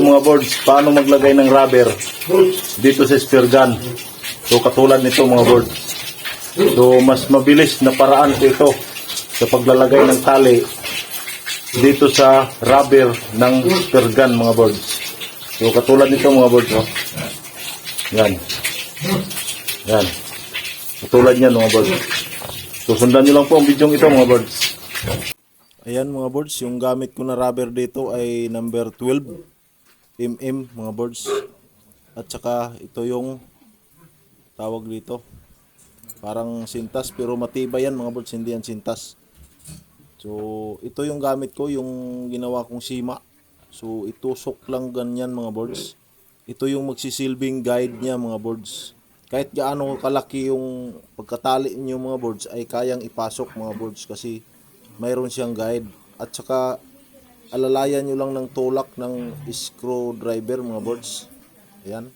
mga boards, paano maglagay ng rubber dito sa spear gun. So katulad nito mga boards. So mas mabilis na paraan ito sa paglalagay ng tali dito sa rubber ng spear gun mga boards. So katulad nito mga boards. Oh. Yan. Yan. Katulad yan mga boards. So sundan nyo lang po ang video ito mga boards. Ayan mga boards, yung gamit ko na rubber dito ay number 12 mm mga boards. At saka ito yung tawag dito. Parang sintas pero matibay yan mga boards, hindi yan sintas. So ito yung gamit ko, yung ginawa kong sima. So itusok lang ganyan mga boards. Ito yung magsisilbing guide niya mga boards. Kahit gaano kalaki yung pagkatali niyo mga boards ay kayang ipasok mga boards kasi mayroon siyang guide. At saka alalayan nyo lang ng tulak ng screwdriver mga boards. Ayan.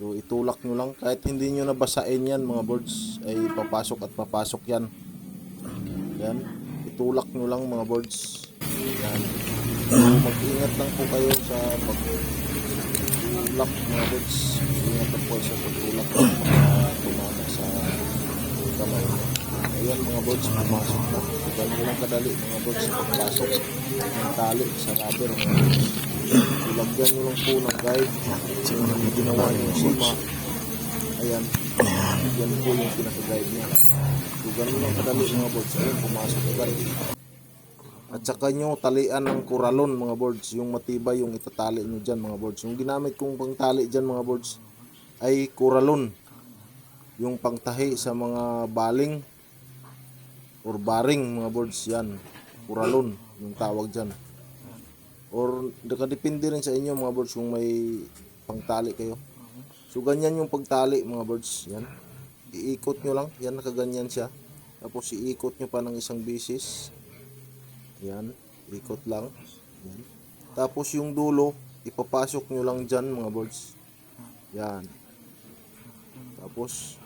So itulak nyo lang. Kahit hindi nyo nabasain yan mga boards ay papasok at papasok yan. Ayan. Itulak nyo lang mga boards. Ayan. So mag-ingat lang po kayo sa pag-tulak mga boards. Ingat lang po sa pag-tulak ng mga tumama sa kamay. Ayan mga boards, pumasok na. Ganyan lang kadali mga boards, pagpasok ng tali sa rubber mga boards. Ilagyan nyo lang po ng guide. Yung ginawa nyo yung sima. Ayan. Yan po yung pinaka-guide niya. So ganyan lang kadali mga boards. Ayan, pumasok agad. At saka nyo talian ng kuralon mga boards. Yung matibay yung itatali nyo dyan mga boards. Yung ginamit kong pangtali dyan mga boards ay kuralon. Yung pangtahi sa mga baling or baring mga boards yan. Kuralon yung tawag dyan. Or nakadepende rin sa inyo mga boards kung may pangtali kayo. So ganyan yung pagtali mga boards. Yan. Iikot nyo lang. Yan, nakaganyan siya. Tapos iikot nyo pa ng isang bisis. Yan. Ikot lang. Yan. Tapos yung dulo, ipapasok nyo lang dyan mga boards. Yan. Tapos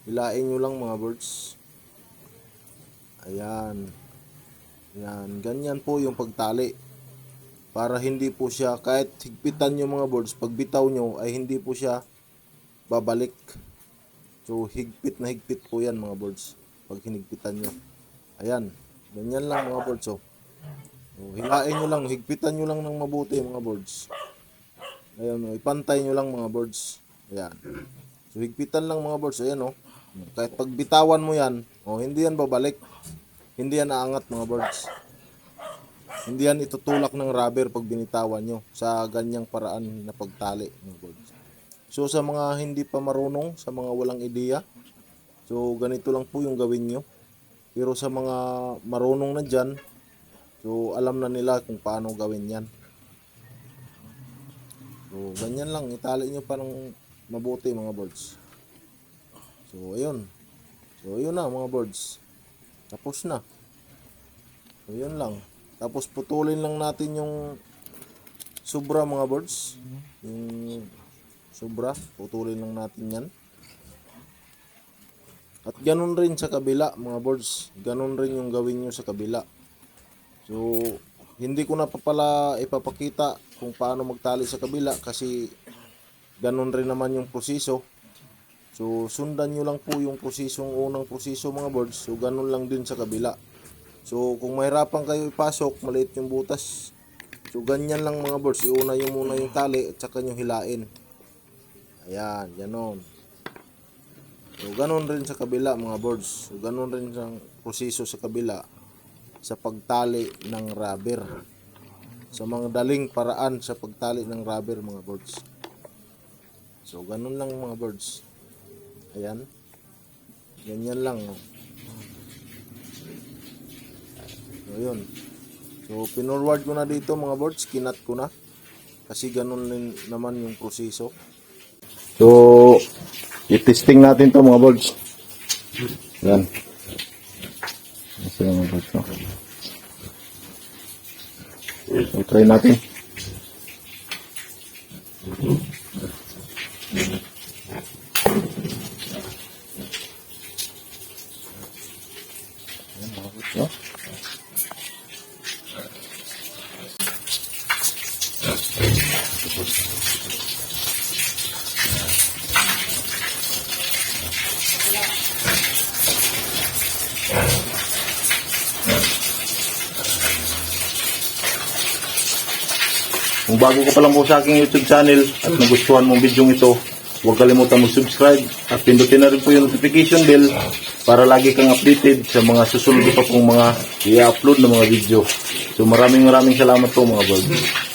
hilain nyo lang mga boards. Ayan. Yan. Ganyan po yung pagtali. Para hindi po siya, kahit higpitan nyo mga boards, pag bitaw nyo ay hindi po siya babalik. So higpit na higpit po yan mga boards. Pag hinigpitan nyo. Ayan. Ganyan lang mga boards. So hilain nyo lang. Higpitan nyo lang ng mabuti mga boards. Ayan. Ipantay nyo lang mga boards. Ayan. So higpitan lang mga boards. Ayan o. Kahit pag bitawan mo yan, hindi yan babalik. Hindi yan aangat mga boards. Hindi yan itutulak ng rubber pag binitawan nyo sa ganyang paraan na pagtali mga boards. So sa mga hindi pa marunong, sa mga walang ideya, so ganito lang po yung gawin nyo. Pero sa mga marunong na dyan, so alam na nila kung paano gawin yan. So ganyan lang, itali nyo pa ng mabuti mga boards. So ayun. So ayun na mga boards. Tapos na. So yun lang. Tapos putulin lang natin yung sobra mga boards. Yung sobra, putulin lang natin yan. At ganun rin sa kabila mga boards. Ganun rin yung gawin nyo sa kabila. So hindi ko na pa pala ipapakita kung paano magtali sa kabila kasi ganun rin naman yung proseso. So sundan nyo lang po yung prosesong unang proseso mga boards. So ganun lang din sa kabila. So kung mahirapan kayo ipasok, maliit yung butas. So ganyan lang mga boards. Iuna nyo muna yung tali at saka nyo hilain. Ayan, ganon. So ganun rin sa kabila mga boards. So ganun rin ang proseso sa kabila sa pagtali ng rubber. Sa mga daling paraan sa pagtali ng rubber mga boards. So ganun lang mga boards. Ayan. Ganyan lang. So yun. So pinorward ko na dito mga boards. Kinat ko na. Kasi ganun din naman yung proseso. So i-testing natin to mga boards. Yan. Ito mga boards. No? So try natin. No? Kung bago ka pa lang po sa aking YouTube channel at nagustuhan mong video ito, huwag kalimutan mag-subscribe at pindutin na rin po yung notification bell para lagi kang updated sa mga susunod pa pong mga i-upload na mga video. So maraming salamat po mga bird.